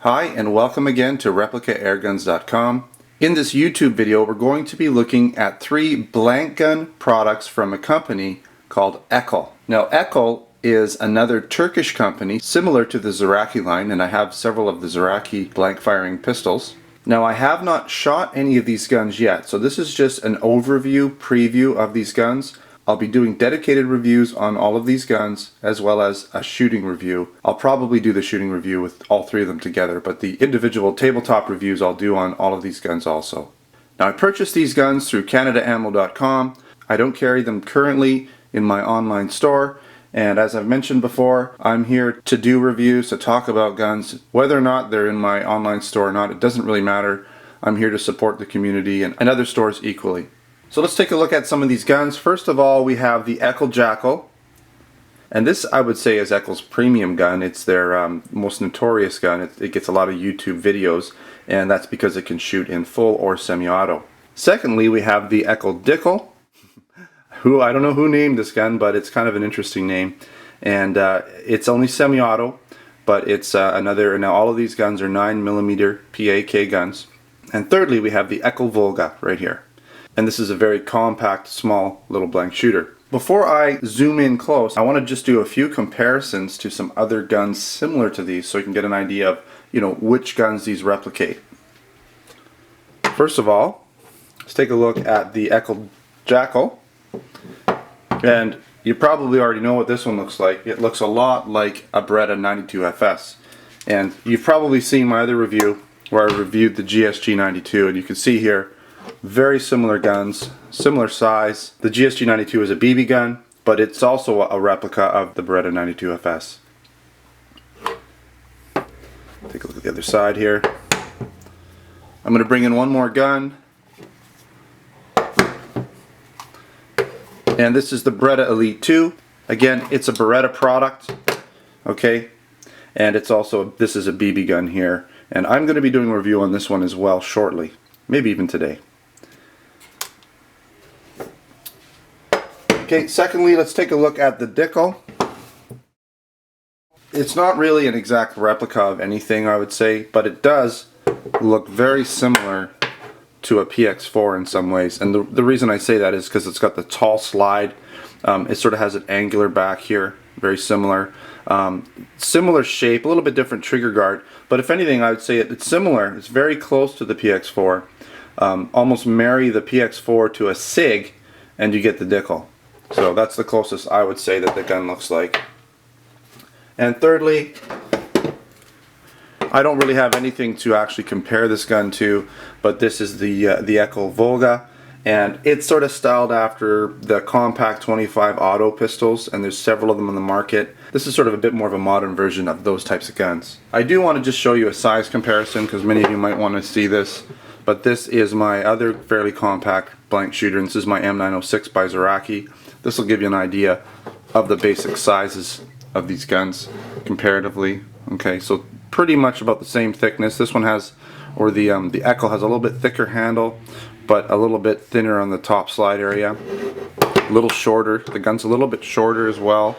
Hi and welcome again to ReplicaAirguns.com. In this YouTube video we're going to be looking at 3 blank gun products from a company called EKOL. Now EKOL is another Turkish company similar to the Zoraki line, and I have several of the Zoraki blank firing pistols. Now I have not shot any of these guns yet, so this is just an overview preview of these guns. I'll be doing dedicated reviews on all of these guns as well as a shooting review. I'll probably do the shooting review with all 3 of them together, but the individual tabletop reviews I'll do on all of these guns also. Now I purchased these guns through CanadaAmmo.com. I don't carry them currently in my online store, and as I've mentioned before, I'm here to do reviews, to talk about guns. Whether or not they're in my online store or not, it doesn't really matter. I'm here to support the community and other stores equally. So let's take a look at some of these guns. First of all, we have the EKOL Jackal. And this, I would say, is EKOL's premium gun. It's their most notorious gun. It gets a lot of YouTube videos, and that's because it can shoot in full or semi-auto. Secondly, we have the EKOL Dicle, who I don't know who named this gun, but it's kind of an interesting name. And it's only semi-auto, but it's another. Now all of these guns are 9mm P.A.K guns. And thirdly, we have the EKOL Volga right here. And this is a very compact, small, little blank shooter. Before I zoom in close, I want to just do a few comparisons to some other guns similar to these so you can get an idea of, which guns these replicate. First of all, let's take a look at the EKOL Jackal. And you probably already know what this one looks like. It looks a lot like a Beretta 92 FS. And you've probably seen my other review where I reviewed the GSG 92, and you can see here very similar guns, similar size. The GSG 92 is a BB gun, but it's also a replica of the Beretta 92 FS. Take a look at the other side here. I'm going to bring in one more gun. And this is the Beretta Elite 2. Again, it's a Beretta product. Okay? And it's also, this is a BB gun here. And I'm going to be doing a review on this one as well shortly. Maybe even today. Okay, secondly, let's take a look at the Dicle. It's not really an exact replica of anything, I would say, but it does look very similar to a PX4 in some ways. And the reason I say that is because it's got the tall slide. It sort of has an angular back here, very similar. Similar shape, a little bit different trigger guard, but if anything, I would say it's similar. It's very close to the PX4. Almost marry the PX4 to a SIG, and you get the Dicle. So that's the closest I would say that the gun looks like. And thirdly, I don't really have anything to actually compare this gun to, but this is the EKOL Volga, and it's sort of styled after the compact 25 auto pistols, and there's several of them on the market. This is sort of a bit more of a modern version of those types of guns. I do want to just show you a size comparison because many of you might want to see this, but this is my other fairly compact blank shooter, and this is my M906 by Zoraki. This will give you an idea of the basic sizes of these guns comparatively. Okay, so pretty much about the same thickness. This one has, or the EKOL has a little bit thicker handle, but a little bit thinner on the top slide area. A little shorter. The gun's a little bit shorter as well.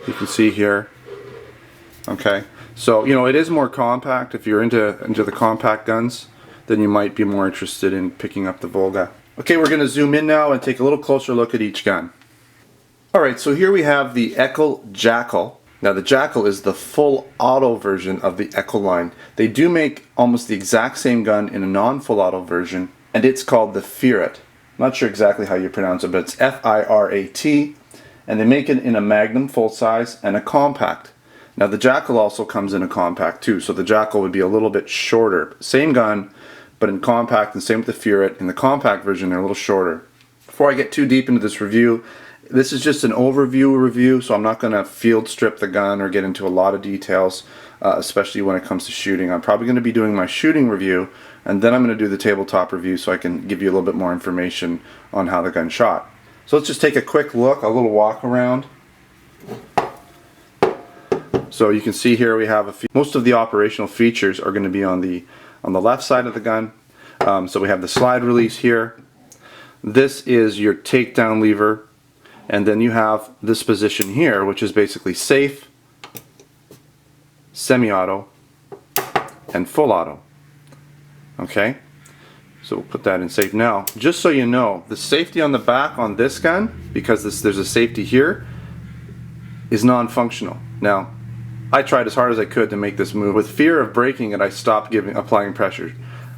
You can see here. Okay, so it is more compact. If you're into the compact guns, then you might be more interested in picking up the Volga. Okay, we're going to zoom in now and take a little closer look at each gun. Alright, so here we have the EKOL Jackal. Now the Jackal is the full auto version of the EKOL line. They do make almost the exact same gun in a non-full auto version, and it's called the Firat. I'm not sure exactly how you pronounce it, but it's F-I-R-A-T, and they make it in a Magnum full size and a compact. Now the Jackal also comes in a compact too, so the Jackal would be a little bit shorter. Same gun, but in compact, and same with the Firat. In the compact version, they're a little shorter. Before I get too deep into this review, this is just an overview review, so I'm not going to field strip the gun or get into a lot of details, especially when it comes to shooting. I'm probably going to be doing my shooting review, and then I'm going to do the tabletop review so I can give you a little bit more information on how the gun shot. So let's just take a quick look, a little walk around. So you can see here we have most of the operational features are going to be on the left side of the gun. So we have the slide release here. This is your takedown lever. And then you have this position here, which is basically safe, semi-auto, and full auto. Okay, so we'll put that in safe. Now, just so you know, the safety on the back on this gun, because there's a safety here, is non-functional. Now, I tried as hard as I could to make this move. With fear of breaking it, I stopped applying pressure.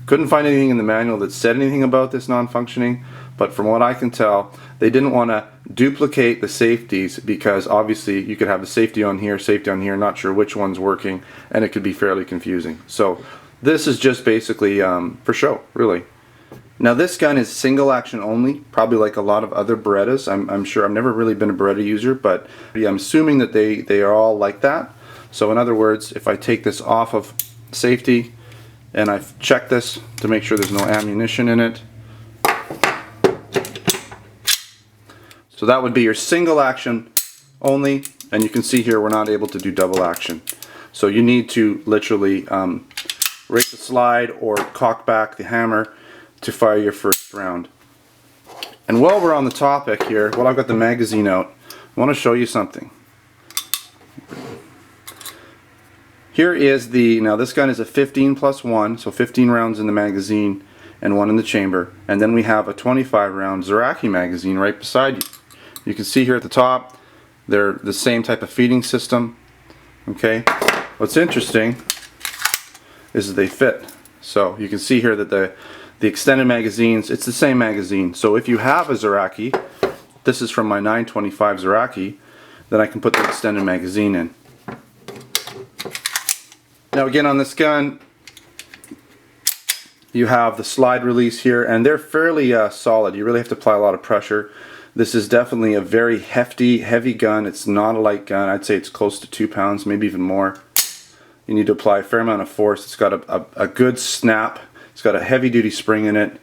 Couldn't find anything in the manual that said anything about this non-functioning, but from what I can tell, they didn't want to duplicate the safeties, because obviously you could have a safety on here, not sure which one's working, and it could be fairly confusing. So this is just basically for show, really. Now this gun is single action only, probably like a lot of other Berettas. I'm sure, I've never really been a Beretta user, but I'm assuming that they are all like that. So in other words, if I take this off of safety and I've checked this to make sure there's no ammunition in it, so that would be your single action only, and you can see here we're not able to do double action. So you need to literally rake the slide or cock back the hammer to fire your first round. And while we're on the topic here, while I've got the magazine out, I want to show you something. Here is now this gun is a 15+1, so 15 rounds in the magazine and 1 in the chamber. And then we have a 25 round Zoraki magazine right beside you. You can see here at the top, they're the same type of feeding system. Okay, what's interesting is that they fit. So you can see here that the extended magazines, it's the same magazine. So if you have a Zoraki, this is from my 925 Zoraki, then I can put the extended magazine in. Now again, on this gun, you have the slide release here, and they're fairly solid. You really have to apply a lot of pressure. This is definitely a very heavy gun. It's not a light gun. I'd say it's close to 2 pounds, maybe even more. You need to apply a fair amount of force. It's got a good snap. It's got a heavy duty spring in it.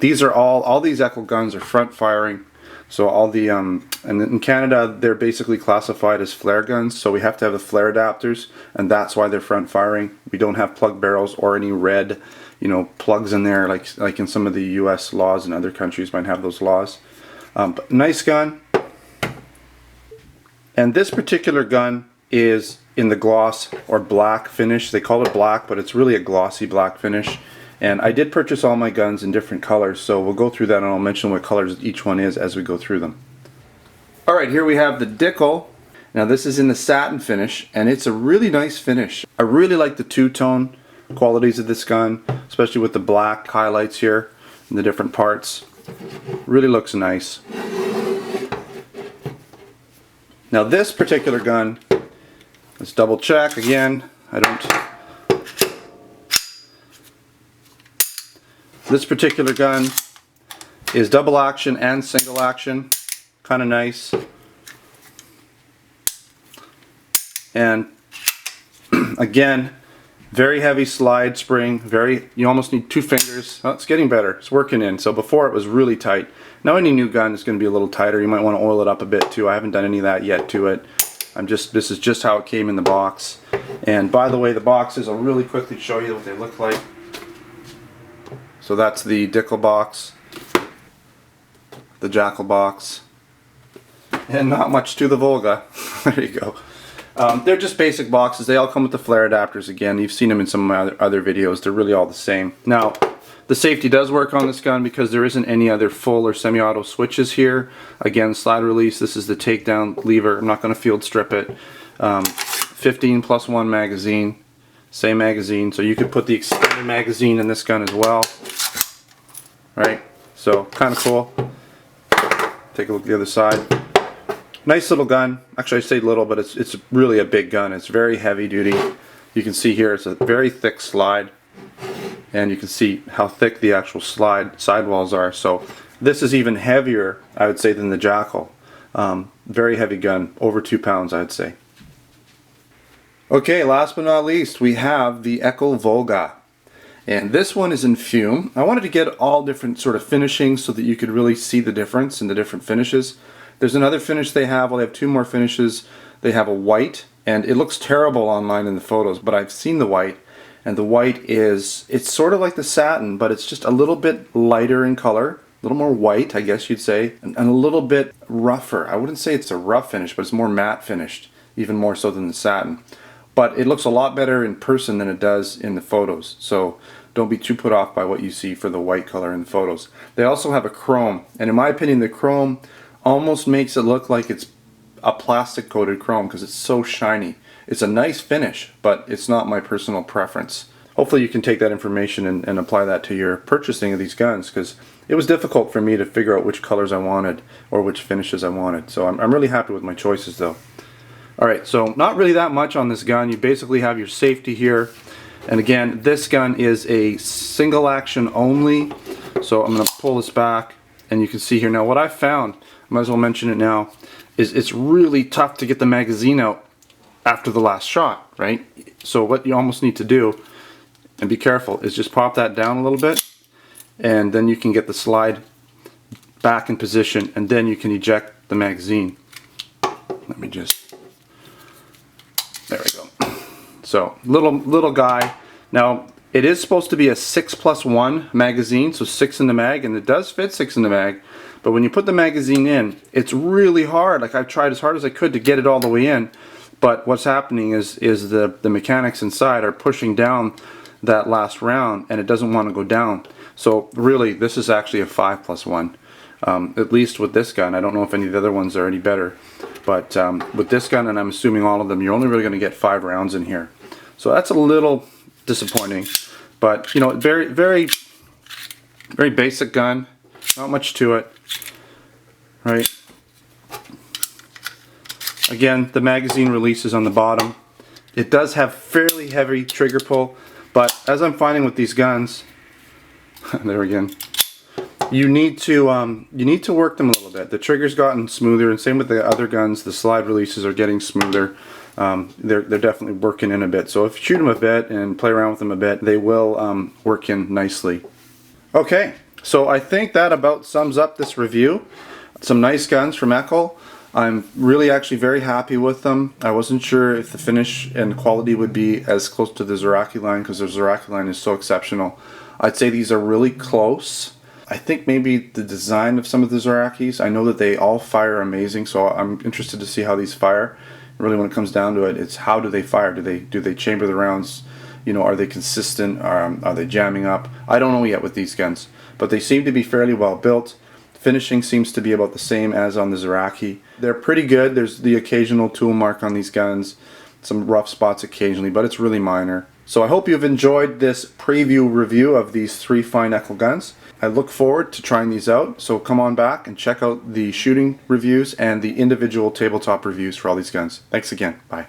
These are all these EKOL guns are front firing. So all the and in Canada they're basically classified as flare guns, so we have to have the flare adapters, and that's why they're front firing. We don't have plug barrels or any red, plugs in there like in some of the US laws, and other countries might have those laws. But nice gun. And this particular gun is in the gloss or black finish. They call it black, but it's really a glossy black finish. And I did purchase all my guns in different colors, so we'll go through that and I'll mention what colors each one is as we go through them. Alright, here we have the Dicle. Now this is in the satin finish, and it's a really nice finish. I really like the two-tone qualities of this gun, especially with the black highlights here and the different parts. Really looks nice. Now this particular gun, let's double check again. This particular gun is double action and single action. Kind of nice. And again, very heavy slide spring. You almost need 2 fingers. Oh, it's getting better. It's working in. So before it was really tight. Now any new gun is going to be a little tighter. You might want to oil it up a bit too. I haven't done any of that yet to it. This is just how it came in the box. And by the way, the boxes, I'll really quickly show you what they look like. So that's the Dicle box, the Jackal box, and not much to the Volga. There you go. They're just basic boxes. They all come with the flare adapters again. You've seen them in some of my other videos. They're really all the same. Now, the safety does work on this gun because there isn't any other full or semi-auto switches here. Again, slide release. This is the takedown lever. I'm not going to field strip it. 15+1 magazine. Same magazine. So you could put the extended magazine in this gun as well. Right? So, kind of cool. Take a look at the other side. Nice little gun. Actually, I say little, but it's really a big gun. It's very heavy duty. You can see here it's a very thick slide, and you can see how thick the actual sidewalls are. So this is even heavier, I would say, than the Jackal. Very heavy gun, over 2 pounds, I'd say. Okay, last but not least, we have the EKOL Volga. And this one is in fume. I wanted to get all different sort of finishings so that you could really see the difference in the different finishes. There's another finish they have. Well, they have 2 more finishes. They have a white, and it looks terrible online in the photos, but I've seen the white, and the white it's sort of like the satin, but it's just a little bit lighter in color, a little more white, I guess you'd say, and a little bit rougher. I wouldn't say it's a rough finish, but it's more matte finished, even more so than the satin. but it looks a lot better in person than it does in the photos. So don't be too put off by what you see for the white color in the photos. They also have a chrome, and in my opinion the chrome almost makes it look like it's a plastic coated chrome because it's so shiny. It's a nice finish, but it's not my personal preference. Hopefully you can take that information and apply that to your purchasing of these guns, because it was difficult for me to figure out which colors I wanted or which finishes I wanted. So I'm really happy with my choices though. Alright, so not really that much on this gun. You basically have your safety here. And again, this gun is a single action only. So I'm going to pull this back and you can see here. Now what I found, I might as well mention it now, is it's really tough to get the magazine out after the last shot, right? So what you almost need to do, and be careful, is just pop that down a little bit, and then you can get the slide back in position, and then you can eject the magazine. Let me just, there we go. So little guy. Now it is supposed to be a 6+1 magazine, so 6 in the mag, and it does fit 6 in the mag. But when you put the magazine in, it's really hard. Like, I've tried as hard as I could to get it all the way in, but what's happening is the mechanics inside are pushing down that last round, and it doesn't want to go down. So really, this is actually a 5+1. At least with this gun. I don't know if any of the other ones are any better, but with this gun, and I'm assuming all of them, you're only really going to get 5 rounds in here. So that's a little disappointing, but you know, very basic gun, not much to it, right? Again, the magazine releases on the bottom. It does have fairly heavy trigger pull, but as I'm finding with these guns, there again, you need to work them a little bit. The trigger's gotten smoother, and same with the other guns. The slide releases are getting smoother. They're definitely working in a bit. So if you shoot them a bit and play around with them a bit, they will work in nicely. Okay, so I think that about sums up this review. Some nice guns from EKOL. I'm really actually very happy with them. I wasn't sure if the finish and quality would be as close to the Zoraki line, because the Zoraki line is so exceptional. I'd say these are really close. I think maybe the design of some of the Zorakis, I know that they all fire amazing, so I'm interested to see how these fire. Really, when it comes down to it, it's how do they fire? Do they chamber the rounds? You know, are they consistent? Are they jamming up? I don't know yet with these guns, but they seem to be fairly well built. Finishing seems to be about the same as on the Zoraki. They're pretty good. There's the occasional tool mark on these guns, some rough spots occasionally, but it's really minor. So I hope you've enjoyed this preview review of these 3 fine EKOL guns. I look forward to trying these out, so come on back and check out the shooting reviews and the individual tabletop reviews for all these guns. Thanks again. Bye.